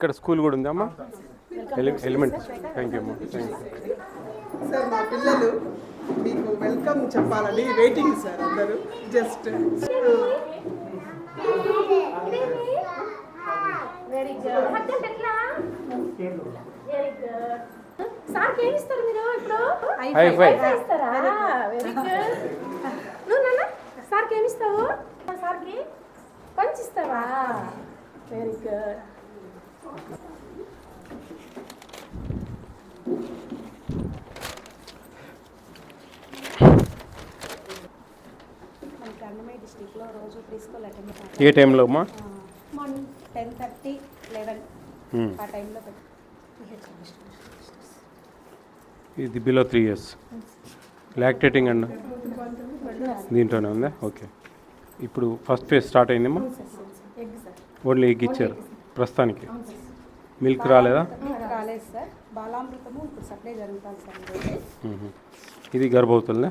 ఇక్కడ స్కూల్ కూడా ఉందమ్మా, ఎలిమెంట్. థ్యాంక్ యూ అమ్మా, థ్యాంక్ యూ సార్. మా పిల్లలు మీకు వెల్కమ్ చెప్పాలని వెయిటింగ్ సార్. అందరూ జస్ట్ వెరీ గుడ్. హగ్గండి ఎట్లా? Very good. సార్ ఏమి ఇస్తారు మీరు ఇప్పుడు? హై ఫై ఇస్తారా? Very good. నువ్వు నాన్న సార్కి ఏమి ఇస్తావు? సార్కి పంచ్ ఇస్తావా? Very good. మనకి అన్నమయ్య డిస్ట్రిక్ట్లో రోజు ప్రిన్సిపల్ అటెండ్ అవుతారు. ఏ టైంలో అమ్మా? మార్నింగ్ 10:30, 11 ఆ టైంలో ఇది బిలో 3 years లాక్టేటింగ్ అండి, దీంట్లోనే ఉందా? ఓకే. ఇప్పుడు ఫస్ట్ ఫేజ్ స్టార్ట్ అయిందమ్మా? Egg sir. ఓన్లీ ఎగ్ ఇచ్చారు ప్రస్తుతానికి, మిల్క్ రాలేదా? రాలేదు సార్. బాలామృతము ఇప్పుడు సప్లై జరుగుతుంది సార్. ఇది గర్భవతులనే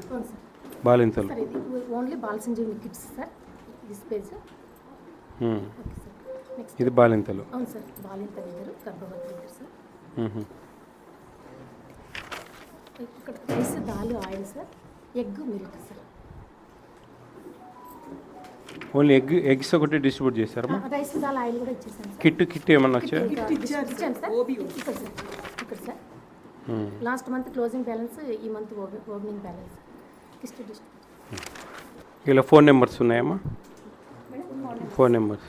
బాలింతలు? సార్ ఇది only Bal Sanjeevini kits sir. This page. ఇది బాలింతలు? అవును సార్, బాలింతలు ఇద్దరు, గర్భవతులు ఇద్దరు సార్. ఇక్కడ rice dal oil sir, egg milk sir. Only eggs ఒకటి డిస్ట్రిబ్యూట్ చేశారమ్మా? రైస్ దాల్ ఆయిల్ కూడా ఇచ్చేసాను సార్. కిట్ ఏమన్నా వచ్చాయా? ఇచ్చాను సార్. ఇక్కడ sir last month closing balance, ఈ మంత్ ఓపెనింగ్ బ్యాలెన్స్ కిస్ట్ డిస్ట్రిబ్యూట్. ఇలా ఫోన్ నెంబర్స్ ఉన్నాయమ్మా? ఫోన్ నెంబర్స్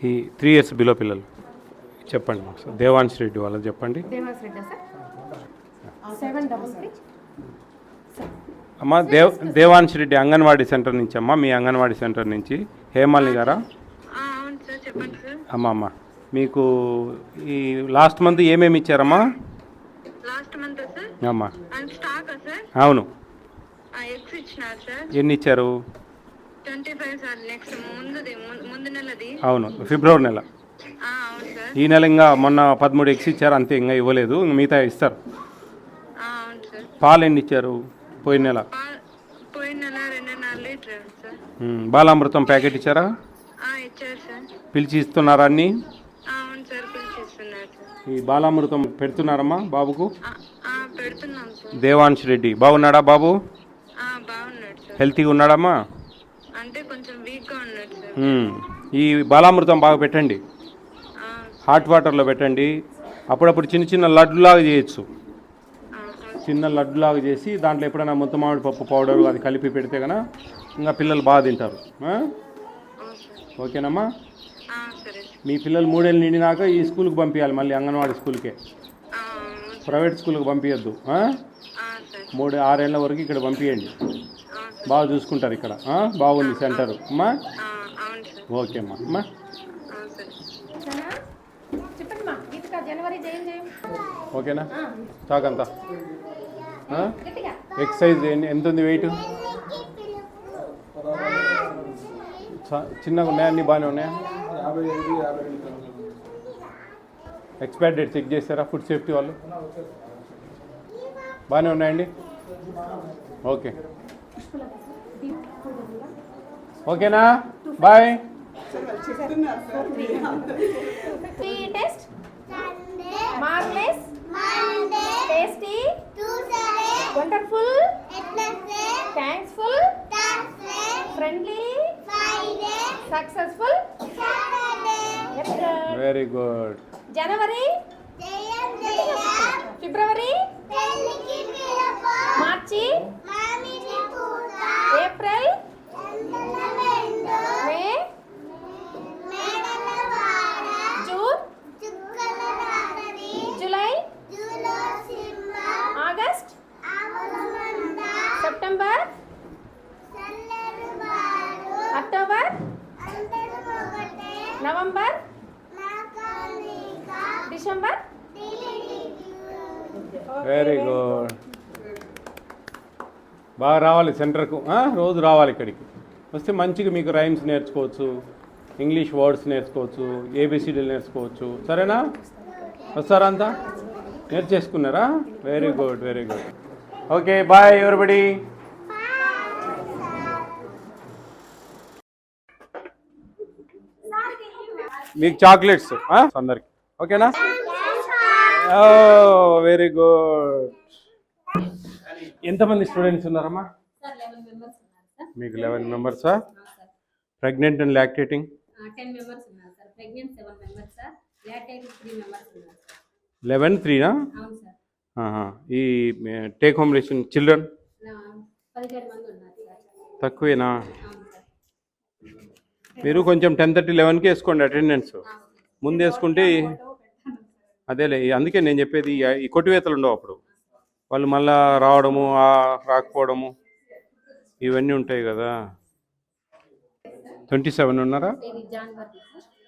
ఈ 3 years బిలో పిల్లలు చెప్పండి మాకు సార్. దేవాంశ్ రెడ్డి వాళ్ళకి చెప్పండి. దేవాంశ్ రెడ్డి సార్ 733. అమ్మా దేవాంశ్ రెడ్డి అంగన్వాడీ సెంటర్ నుంచి అమ్మా, మీ అంగన్వాడీ సెంటర్ నుంచి. హేమాలిని గారా? అమ్మా అమ్మా మీకు ఈ లాస్ట్ మంత్ ఏమేమి ఇచ్చారమ్మా? అమ్మా అవును, ఎన్ని ఇచ్చారు? అవును, ఫిబ్రవరి నెల. ఈ నెల ఇంకా మొన్న 13 ఎగ్స్ ఇచ్చారు అంతే, ఇంకా ఇవ్వలేదు, మిగతా ఇస్తారు. పాలు ఎన్ని ఇచ్చారు పోయిన నెల? బాలామృతం ప్యాకెట్ ఇచ్చారా? పిలిచి ఇస్తున్నారా అన్ని? ఈ బాలామృతం పెడుతున్నారమ్మా బాబుకు? దేవాంశ్ రెడ్డి బాగున్నాడా బాబు? హెల్తీగా ఉన్నాడమ్మా? ఈ బాలామృతం బాగా పెట్టండి, హాట్ వాటర్లో పెట్టండి. అప్పుడప్పుడు చిన్న చిన్న లడ్డులాగా చేయొచ్చు, చిన్న లడ్డులాగా చేసి దాంట్లో ఎప్పుడైనా మామిడి పప్పు పౌడర్ అది కలిపి పెడితే కనుక ఇంకా పిల్లలు బాగా తింటారు. ఓకేనమ్మా? మీ పిల్లలు 3 ఏళ్ళు నిండినాక ఈ స్కూల్కి పంపించాలి, మళ్ళీ అంగన్వాడీ స్కూల్కే, ప్రైవేట్ స్కూల్కి పంపించద్దు. 6 ఏళ్ళ వరకు ఇక్కడ పంపించండి, బాగా చూసుకుంటారు ఇక్కడ. బాగుంది సెంటర్ అమ్మా? ఓకే అమ్మా. అమ్మా ఓకేనా? తాకంతా ఎక్సర్సైజ్ ఎంత ఉంది వెయిట్? చిన్నగా ఉన్నాయా? అన్నీ బాగానే ఉన్నాయా? ఎక్స్పైర్ డేట్ చెక్ చేస్తారా ఫుడ్ సేఫ్టీ వాళ్ళు? బాగానే ఉన్నాయండి? ఓకే ఓకేనా? Bye. Taste marvellous tasty wonderful thanksful friendly successful. Very good. January, February, March, April, May, June, July, August, September, October, November, December. Very good. బాగా రావాలి సెంటర్కు, రోజు రావాలి ఇక్కడికి. వస్తే మంచిగా మీకు రైమ్స్ నేర్చుకోవచ్చు, ఇంగ్లీష్ వర్డ్స్ నేర్చుకోవచ్చు, ఏబిసిడీలు నేర్చుకోవచ్చు. సరేనా? వస్తారా అంతా? నేర్చేసుకున్నారా? Very good, very good. Okay, bye ఎవరిబడి. మీకు చాక్లెట్స్ అందరికి, ఓకేనా? Very good. ఎంతమంది స్టూడెంట్స్ ఉన్నారమ్మా? మీకు 11 మెంబర్సా? ప్రెగ్నెంట్ అండ్ లాక్టేటింగ్ 10 members ఉన్నారు sir. Pregnant 7 members sir. Lactating 3 members ఉన్నారు సార్. 11 3నా? అవును సార్. ఈ టేక్ హోమ్ రేషన్ చిల్డ్రన్ 17 మంది ఉన్నారు సార్. తక్కువేనా? అవును సార్. మీరు కొంచెం 10:30 11కి వేసుకోండి అటెండెన్స్. ముందు వేసుకుంటే అదేలే, అందుకే నేను చెప్పేది ఈ కొట్టివేతలు ఉండవు అప్పుడు. వాళ్ళు మళ్ళా రావడము రాకపోవడము ఇవన్నీ ఉంటాయి కదా. 27 ఉన్నారా? ఇది జనవరి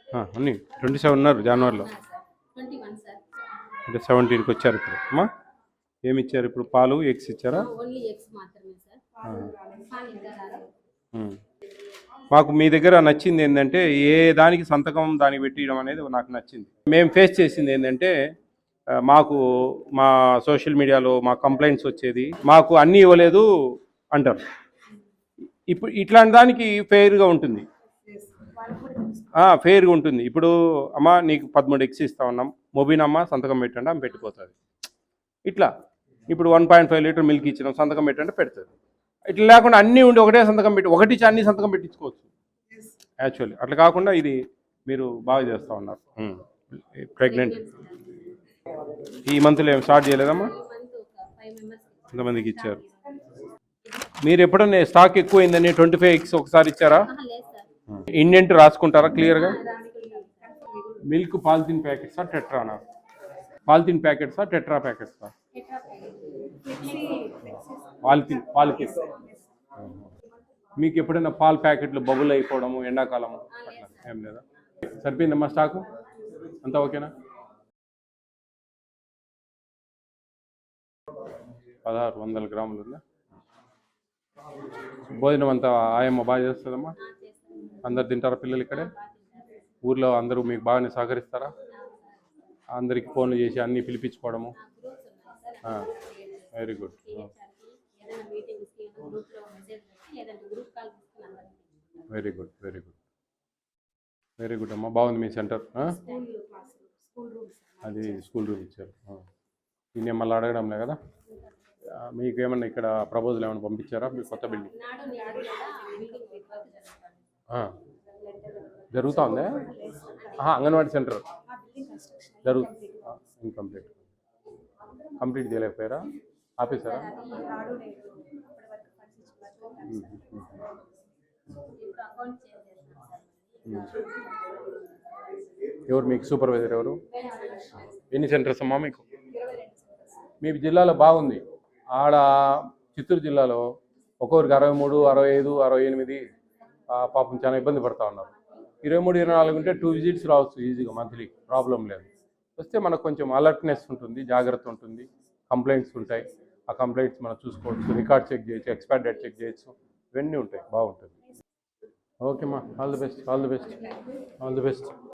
సార్. అన్నీ 27 ఉన్నారు జనవరిలో. Sir 21 sir. అంటే 17కి వచ్చారు ఇప్పుడు. అమ్మా ఏమి ఇచ్చారు ఇప్పుడు? పాలు ఎగ్స్ ఇచ్చారా? ఓన్లీ ఎగ్స్ మాత్రమే సార్. పాలు ఇంకా రాలేదు. మాకు మీ దగ్గర నచ్చింది ఏంటంటే ఏ దానికి సంతకం దానికి పెట్టడం అనేది నాకు నచ్చింది. మేము ఫేస్ చేసింది ఏంటంటే మాకు మా సోషల్ మీడియాలో మా కంప్లైంట్స్ వచ్చేది, మాకు అన్నీ ఇవ్వలేదు అంటారు. ఇప్పుడు ఇట్లాంటి దానికి ఫెయిర్గా ఉంటుంది, ఫెయిర్గా ఉంటుంది. ఇప్పుడు అమ్మ నీకు 13 ఎగ్స్ ఇస్తా ఉన్నాం, మొబైన్ అమ్మ సంతకం పెట్టండి ఆమె పెట్టిపోతుంది. ఇట్లా ఇప్పుడు 1.5 లీటర్ మిల్క్ ఇచ్చినాం సంతకం పెట్టండి పెడుతుంది. ఇట్లా లేకుండా అన్నీ ఉండి ఒకటే సంతకం పెట్టి ఒకటి అన్ని సంతకం పెట్టించుకోవచ్చు యాక్చువల్లీ. అట్లా కాకుండా ఇది మీరు బాగా చేస్తూ ఉన్నారు. ప్రెగ్నెంట్ ఈ మంత్లో ఏమి స్టార్ట్ చేయలేదమ్మా? ఈ మంత్ ఒక 5 members కొంతమందికి ఇచ్చారు. మీరు ఎప్పుడన్నా స్టాక్ ఎక్కువైందని 25 ఎగ్స్ ఒకసారి ఇచ్చారా? లేదు సార్. ఇండెంట్ రాసుకుంటారా క్లియర్గా? రాసుకుంటాం సార్. మిల్క్ పాలిథిన్ ప్యాకెట్సా టెట్రానా? పాలిథిన్ ప్యాకెట్సా టెట్రా ప్యాకెట్సా? ఎట్లా పాలిథిన్. మీకు ఎప్పుడైనా పాల ప్యాకెట్లు బబుల్ అయిపోవడము ఎండాకాలము అట్లా ఏం లేదా? సరిపోయిందమ్మా స్టాకు అంతా ఓకేనా? 1600 గ్రాములు ఉందా? భోజనం అంతా ఆయమ్మ బాగా చేస్తుందమ్మా? అందరు తింటారా పిల్లలు ఇక్కడే? ఊర్లో అందరూ మీకు బాగానే సహకరిస్తారా? అందరికి ఫోన్లు చేసి అన్నీ పిలిపించుకోవడము? Very good. ఏదైనా మీటింగ్స్కి గ్రూప్లో మెసేజ్ పెట్టి ఏదైనా గ్రూప్ కాల్ తీసుకుని అందరికీ very good very good very good అమ్మా. బాగుంది మీ సెంటర్. స్కూల్ రూమ్స్ అది స్కూల్ రూమ్ ఇచ్చారు. దీన్ని మళ్ళీ అడగడంలే కదా. మీకు ఏమన్నా ఇక్కడ ప్రపోజల్ ఏమైనా పంపించారా మీ కొత్త బిల్డింగ్? నాడు నేడు కూడా బిల్డింగ్ వర్క్ జరుగుతూ ఉందా? అంగన్వాడీ సెంటర్ ఇన్కంప్లీట్ కంప్లీట్ చేయలేకపోయారా? ఆపేశారా? అకౌంట్ చేంజ్ చేస్తాం సార్. ఎవరు మీకు సూపర్వైజర్ ఎవరు? ఎన్ని సెంటర్స్ అమ్మా మీకు? మీ జిల్లాలో బాగుంది. ఆడ చిత్తూరు జిల్లాలో ఒక్కొక్కరికి 63, 65, 68 పాపం చాలా ఇబ్బంది పడుతూ ఉన్నారు. 23, 24 ఉంటే 2 విజిట్స్ రావచ్చు ఈజీగా మంత్లీ, ప్రాబ్లం లేదు. వస్తే మనకు కొంచెం అలర్ట్నెస్ ఉంటుంది, జాగ్రత్త ఉంటుంది, కంప్లైంట్స్ ఉంటాయి. ఆ కంప్లైంట్స్ మనం చూసుకోవచ్చు, రికార్డ్ చెక్ చేయొచ్చు, ఎక్స్పైర్ డేట్ చెక్ చేయొచ్చు, ఇవన్నీ ఉంటాయి. బాగుంటుంది. ఓకేమ్మా, ఆల్ ది బెస్ట్.